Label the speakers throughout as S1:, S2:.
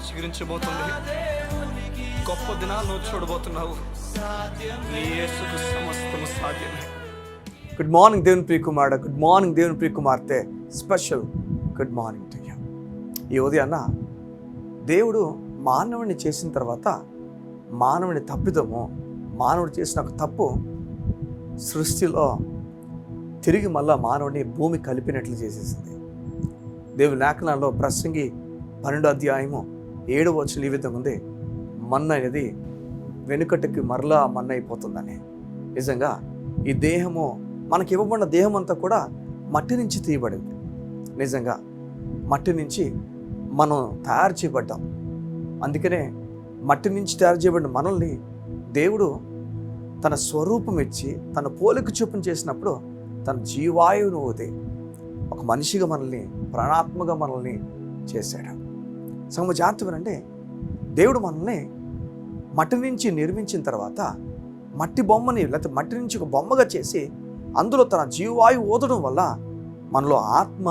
S1: చిగురించబోతుంది. గొప్ప దినాలు నువ్వు చూడబోతున్నావు. నీ యేసుకు సమస్తము సాధ్యమే.
S2: గుడ్ మార్నింగ్ దేవుని ప్రియ కుమారుడు, గుడ్ మార్నింగ్ దేవుని ప్రియ కుమార్తె, special good morning to you. ఈ ఉదయాన్న దేవుడు మానవుని చేసిన తర్వాత మానవుని తప్పిదము, మానవుడు చేసిన ఒక తప్పు సృష్టిలో తిరిగి మళ్ళా మానవుని భూమి కలిపినట్లు చేసేసింది. దేవుని లేఖనాల్లో ప్రసంగి 12వ అధ్యాయము 7వ వచనం ఈ విధంగా ఉంది, మన్ను అనేది వెనుకటికి మరలా మన్ను అయిపోతుందని. నిజంగా ఈ దేహము, మనకి ఇవ్వబడిన దేహం అంతా కూడా మట్టి నుంచి తీయబడింది. నిజంగా మట్టి నుంచి మనం తయారు చేయబడ్డాం. అందుకనే మట్టి నుంచి తయారు చేయబడిన మనల్ని దేవుడు తన స్వరూపం ఇచ్చి తన పోలిక చూపును చేసినప్పుడు తన జీవాయువును ఊది ఒక మనిషిగా మనల్ని, ప్రాణాత్మగా మనల్ని చేశాడు. సంగమ జాగ్రత్తనంటే దేవుడు మనల్ని మట్టి నుంచి నిర్మించిన తర్వాత మట్టి బొమ్మని, లేకపోతే మట్టి నుంచి ఒక బొమ్మగా చేసి అందులో తన జీవాయువు ఊదడం వల్ల మనలో ఆత్మ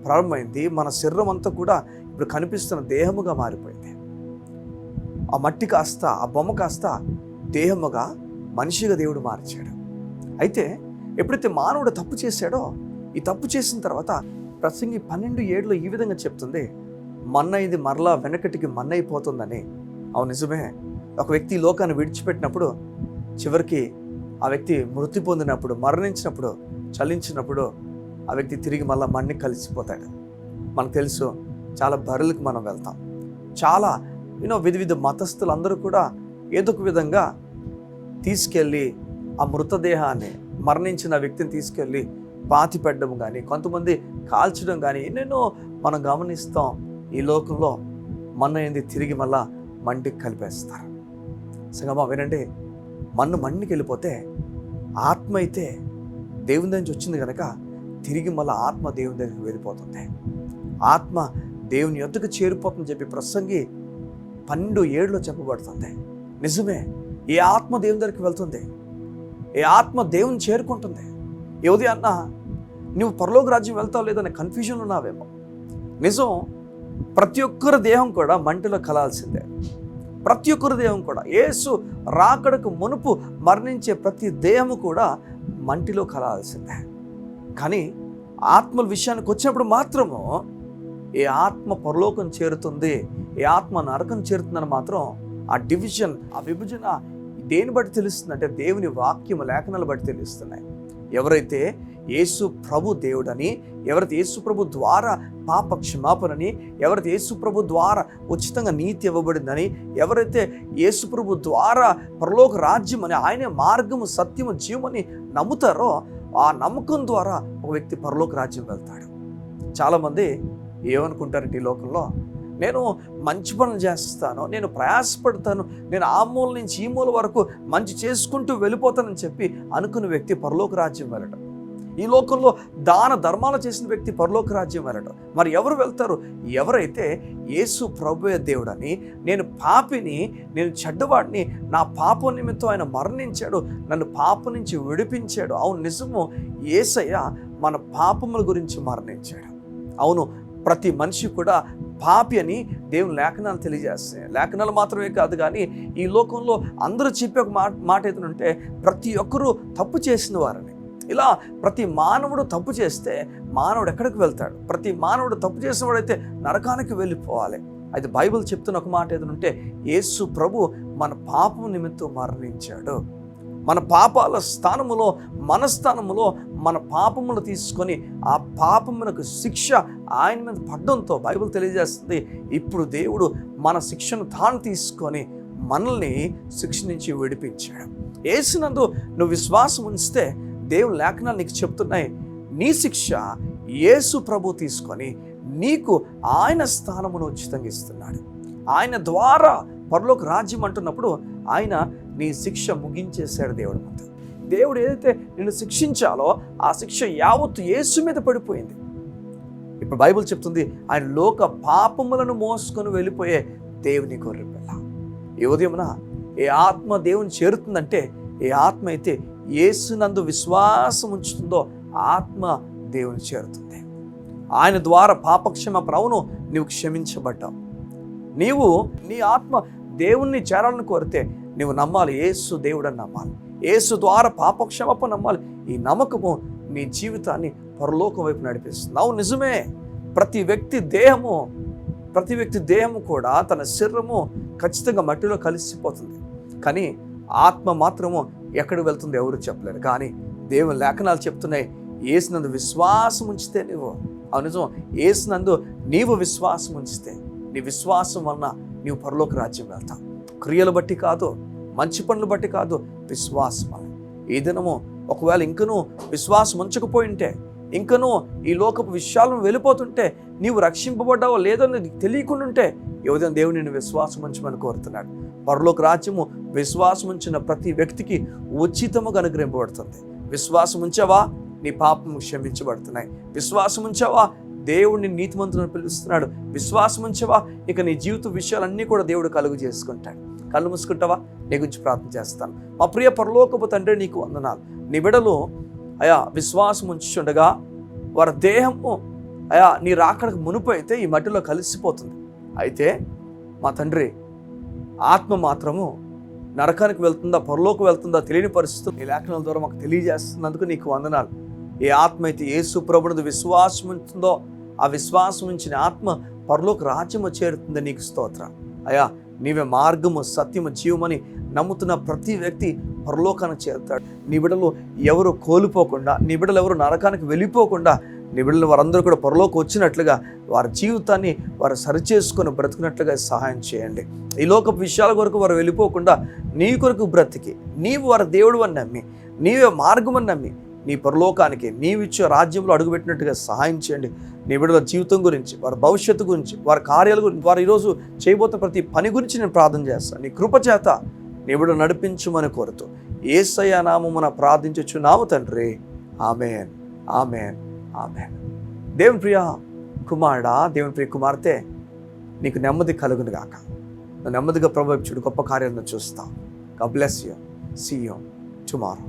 S2: ప్రారంభమైంది. మన శరీరం అంతా కూడా ఇప్పుడు కనిపిస్తున్న దేహముగా మారిపోయింది. ఆ మట్టి కాస్త, ఆ బొమ్మ కాస్త దేహముగా, మనిషిగా దేవుడు మార్చాడు. అయితే ఎప్పుడైతే మానవుడు తప్పు చేశాడో, ఈ తప్పు చేసిన తర్వాత ప్రసంగి 12:7 ఈ విధంగా చెప్తుంది, మన్నైంది మరలా వెనకటికి మన్నైపోతుందని. అవును, నిజమే. ఒక వ్యక్తి లోకాన్ని విడిచిపెట్టినప్పుడు చివరికి ఆ వ్యక్తి మృతి పొందినప్పుడు, మరణించినప్పుడు, చలించినప్పుడు ఆ వ్యక్తి తిరిగి మళ్ళీ మన్ని కలిసిపోతాడు. మనకు తెలుసు, చాలా బరులకు మనం వెళ్తాం. చాలా వివిధ మతస్థులందరూ కూడా ఏదో ఒక విధంగా తీసుకెళ్ళి ఆ మృతదేహాన్ని, మరణించిన వ్యక్తిని తీసుకెళ్ళి పాతి పెట్టడం కానీ, కొంతమంది కాల్చడం కానీ ఎన్నెన్నో మనం గమనిస్తాం. ఈ లోకంలో మన్నైంది తిరిగి మళ్ళా మండికి కలిపేస్తారు. సంగమా వినండి, మన్నుకి వెళ్ళిపోతే ఆత్మ అయితే దేవుని దగ్గర నుంచి వచ్చింది కనుక తిరిగి మళ్ళీ ఆత్మ దేవుని దగ్గరికి వెళ్ళిపోతుంది. ఆత్మ దేవుని యొద్దకు చేరిపోతుందని చెప్పి ప్రసంగి 12:7 చెప్పబడుతుంది. నిజమే, ఏ ఆత్మ దేవుని దగ్గరికి వెళ్తుంది, ఏ ఆత్మ దేవుని చేరుకుంటుంది. ఏ ఉదయాన్న నువ్వు పరలోక రాజ్యం వెళ్తావు లేదనే కన్ఫ్యూజన్లో ఉన్నావేమో. నిజం, ప్రతి ఒక్కరి దేహం కూడా మంటిలో కలాల్సిందే. ప్రతి ఒక్కరి దేహం కూడా యేసు రాకడకు మునుపు మరణించే ప్రతి దేహము కూడా మంటిలో కలాల్సిందే. కానీ ఆత్మల విషయానికి వచ్చినప్పుడు మాత్రము ఏ ఆత్మ పరలోకం చేరుతుంది, ఏ ఆత్మ నరకం చేరుతుందని మాత్రం ఆ డివిజన్, ఆ విభజన దేని బట్టి తెలుస్తుందంటే దేవుని వాక్యము, లేఖనాలు బట్టి తెలుస్తున్నాయి. ఎవరైతే యేసు ప్రభు దేవుడని, ఎవరైతే యేసు ప్రభు ద్వారా పాప క్షమాపణని, ఎవరైతే యేసు ప్రభు ద్వారా ఉచితంగా నీతి ఇవ్వబడిందని, ఎవరైతే యేసు ప్రభు ద్వారా పరలోక రాజ్యం అని, ఆయనే మార్గము, సత్యము, జీవమని నమ్ముతారో ఆ నమ్మకం ద్వారా ఒక వ్యక్తి పరలోక రాజ్యం వెళ్తాడు. చాలామంది ఏమనుకుంటారంటే ఈ లోకంలో, నేను మంచి పనులు చేస్తాను, నేను ప్రయాసపడతాను, నేను ఆ మూల నుంచి ఈ మూల వరకు మంచి చేసుకుంటూ వెళ్ళిపోతానని చెప్పి అనుకున్న వ్యక్తి పరలోక రాజ్యం వెళ్ళటం. ఈ లోకంలో దాన ధర్మాలు చేసిన వ్యక్తి పరలోక రాజ్యం వెళ్ళటం. మరి ఎవరు వెళ్తారు? ఎవరైతే యేసు ప్రభువే దేవుడని, నేను పాపిని, నేను చెడ్డవాడిని, నా పాపం నిమిత్తం ఆయన మరణించాడు, నన్ను పాపం నుంచి విడిపించాడు. అవును, నిజము, యేసయ్య మన పాపముల గురించి మరణించాడు. అవును, ప్రతి మనిషి కూడా పాపి అని దేవుని లేఖనాలు తెలియజేస్తాయి. లేఖనాలు మాత్రమే కాదు, కానీ ఈ లోకంలో అందరూ చెప్పే ఒక మాట ఏదంటే ప్రతి ఒక్కరూ తప్పు చేసిన వారని. ఇలా ప్రతి మానవుడు తప్పు చేస్తే మానవుడు ఎక్కడికి వెళ్తాడు? ప్రతి మానవుడు తప్పు చేసిన వాడైతే నరకానికి వెళ్ళిపోవాలి. అయితే బైబిల్ చెప్తున్న ఒక మాట ఏదంటే యేసు ప్రభు మన పాపం నిమిత్తం మరణించాడు. మన పాపాల స్థానములో, మన స్థానములో మన పాపములు తీసుకొని ఆ పాపమునకు శిక్ష ఆయన మీద పడ్డంతో బైబిల్ తెలియజేస్తుంది, ఇప్పుడు దేవుడు మన శిక్షను తాను తీసుకొని మనల్ని శిక్ష నుంచి విడిపించాడు. యేసునందు నువ్వు విశ్వాసం ఉంచితే దేవుని లేఖనాలు నీకు చెప్తున్నాయి, నీ శిక్ష యేసు ప్రభు తీసుకొని నీకు ఆయన స్థానమును ఉచితంగా ఇస్తున్నాడు. ఆయన ద్వారా పరలోక రాజ్యం అంటున్నప్పుడు ఆయన నీ శిక్ష ముగించేశాడు. దేవుడు ముందు దేవుడు ఏదైతే నిన్ను శిక్షించాలో ఆ శిక్ష యావత్తు యేసు మీద పడిపోయింది. ఇప్పుడు బైబిల్ చెప్తుంది, ఆయన లోక పాపములను మోసుకొని వెళ్ళిపోయే దేవుని గొర్రెపిల్ల. ఈ ఉదయమున ఏ ఆత్మ దేవుని చేరుతుందంటే, ఏ ఆత్మ అయితే యేసునందు విశ్వాసం ఉంచుతుందో ఆత్మ దేవుని చేరుతుంది. ఆయన ద్వారా పాపక్షమ అవును, నువ్వు క్షమించబడ్డావు. నీవు నీ ఆత్మ దేవుణ్ణి చేరాలని కోరితే నువ్వు నమ్మాలి, యేసు దేవుడని నమ్మాలి, యేసు ద్వారా పాపక్షమాపణ నమ్మాలి. ఈ నమ్మకము నీ జీవితాన్ని పరలోకం వైపు నడిపిస్తుంది. అవును, నిజమే. ప్రతి వ్యక్తి దేహము కూడా తన శరీరము ఖచ్చితంగా మట్టిలో కలిసిపోతుంది. కానీ ఆత్మ మాత్రము ఎక్కడికి వెళ్తుందో ఎవరు చెప్పలేరు. కానీ దేవుని లేఖనాలు చెప్తున్నాయి, యేసునందు విశ్వాసం ఉంచితే నిజం, యేసునందు నీవు విశ్వాసం ఉంచితే నీ విశ్వాసం వలన నీవు పరలోక రాజ్యం వెళ్తావు. క్రియలు బట్టి కాదు, మంచి పనులు బట్టి కాదు, విశ్వాసం వల్ల. ఈ దినము ఒకవేళ ఇంకనూ విశ్వాసం ఉంచకపోయి ఉంటే, ఇంకనూ ఈ లోకపు విషయాలను వెళ్ళిపోతుంటే, నీవు రక్షింపబడ్డావో లేదో నీకు తెలియకుండా ఉంటే, ఈ ఉదయం దేవుడు నిన్ను విశ్వాసం ఉంచమని కోరుతున్నాడు. పరలోక రాజ్యము విశ్వాసం ఉంచిన ప్రతి వ్యక్తికి ఉచితముగా అనుగ్రహింపబడుతుంది. విశ్వాసం ఉంచావా, నీ పాపము క్షమించబడుతున్నాయి. విశ్వాసం ఉంచావా, దేవుడిని నీతిమంతులను పిలుస్తున్నాడు. విశ్వాసం ఉంచావా, ఇక నీ జీవిత విషయాలన్నీ కూడా దేవుడు కలుగు చేసుకుంటాడు. కళ్ళు మూసుకుంటావా? నీ గురించి ప్రార్థన చేస్తాను. మా ప్రియ పరలోకపు తండ్రి, నీకు వందనాలు. నీ బిడ్డలు అయా విశ్వాసం ఉంచుండగా వారి దేహము అయా నీ రాకడకు మునుపు అయితే ఈ మట్టిలో కలిసిపోతుంది. అయితే మా తండ్రి, ఆత్మ మాత్రము నరకానికి వెళ్తుందా పరలోకి వెళ్తుందా తెలియని పరిస్థితులు ఈ లేఖనాల ద్వారా మాకు తెలియజేస్తున్నందుకు నీకు వందనాలు. ఏ ఆత్మ అయితే యేసు ప్రభువునందు విశ్వాసం ఉంటుందో ఆ విశ్వాసం ఉంచిన ఆత్మ పరలోక రాజ్యము చేరుతుంది. నీకు స్తోత్రం అయా. నీవే మార్గము, సత్యము, జీవమని నమ్ముతున్న ప్రతి వ్యక్తి పరలోకానికి చేరుతాడు. నీ బిడ్డలు ఎవరు కోల్పోకుండా, నీ బిడ్డలు ఎవరు నరకానికి వెళ్ళిపోకుండా, నీ బిడ్డలు వారందరూ కూడా పరలోకి వచ్చినట్లుగా వారి జీవితాన్ని వారు సరిచేసుకొని బ్రతుకున్నట్లుగా సహాయం చేయండి. ఈ లోకపు విషయాల కొరకు వారు వెళ్ళిపోకుండా నీ కొరకు బ్రతికి, నీవు వారి దేవుడు అని నమ్మి, నీవే మార్గం అని నమ్మి నీ పరలోకానికి నీవిచ్చే రాజ్యంలో అడుగుపెట్టినట్టుగా సహాయం చేయండి. నీ బిడ్డల జీవితం గురించి, వారి భవిష్యత్తు గురించి, వారి కార్యాల గురించి, వారు ఈరోజు చేయబోతున్న ప్రతి పని గురించి నేను ప్రార్థన చేస్తాను. నీ కృప చేత నీ బిడ్డలు నడిపించుమని కోరుతూ యేసయ్య నామమున ప్రార్థించుచున్నాము తండ్రి. ఆమేన్, ఆమేన్, ఆమేన్. దేవుని ప్రియ కుమారుడా, దేవుని ప్రియ కుమార్తె, నీకు నెమ్మది కలుగును గాక. నెమ్మదిగా ప్రభు చూడు, గొప్ప కార్యాలను చూస్తాం. God bless you. See you tomorrow.